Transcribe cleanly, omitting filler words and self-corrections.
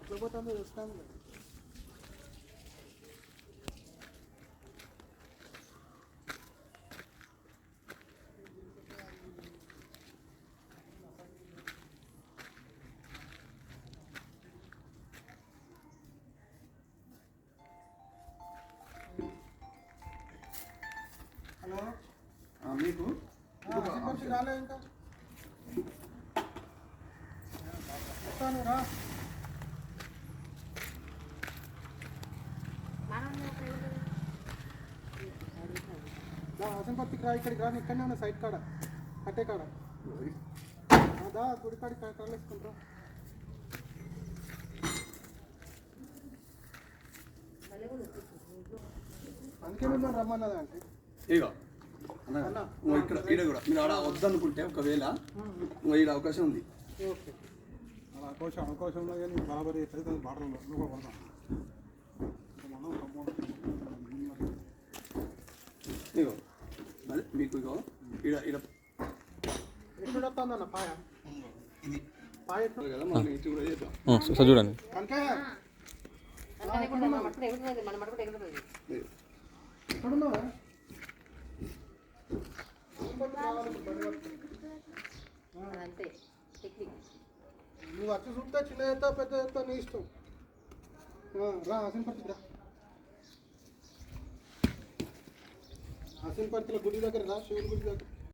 ఎట్లా పోతుందో చూస్తాను. హలో మీకు రాలే ఇంకా వస్తాను రా. హసన్పర్తికి రా, ఇక్కడికి రా. ఇక్కడనే ఉన్నా సైడ్ కాడ కట్టే కాడ దా గుడి కాడికి కళ్ళు వేసుకుంటా. అందుకే మిమ్మల్ని రమ్మన్నదా అంటే ఇగో అన్న ఇక్కడ ఈడ కూడా మీరు ఆడ వద్దనుకుంటే ఒకవేళ ఈడ అవకాశం ఉంది. ఓకే అలా అవకాశంలో కానీ బరాబరి అయితే బాటలో నువ్వు పడతాం. ఇగో అదే మీకు ఇగో ఈడ ఈడ ఎప్పుడు వస్తుందన్న పాయ ఇది పాయ ఎప్పుడు కదా మనం ఇటు కూడా చేద్దాం. చూడండి కనుక ఎక్కడున్నావా? నువ్వు వచ్చి చూస్తే చిన్న చేస్తా పెద్ద చేస్తా నీ ఇష్టం. రా హసన్పర్తికి రా. హసన్పర్తిలో గుడి దగ్గర రా, శివుడి గుడి దగ్గర.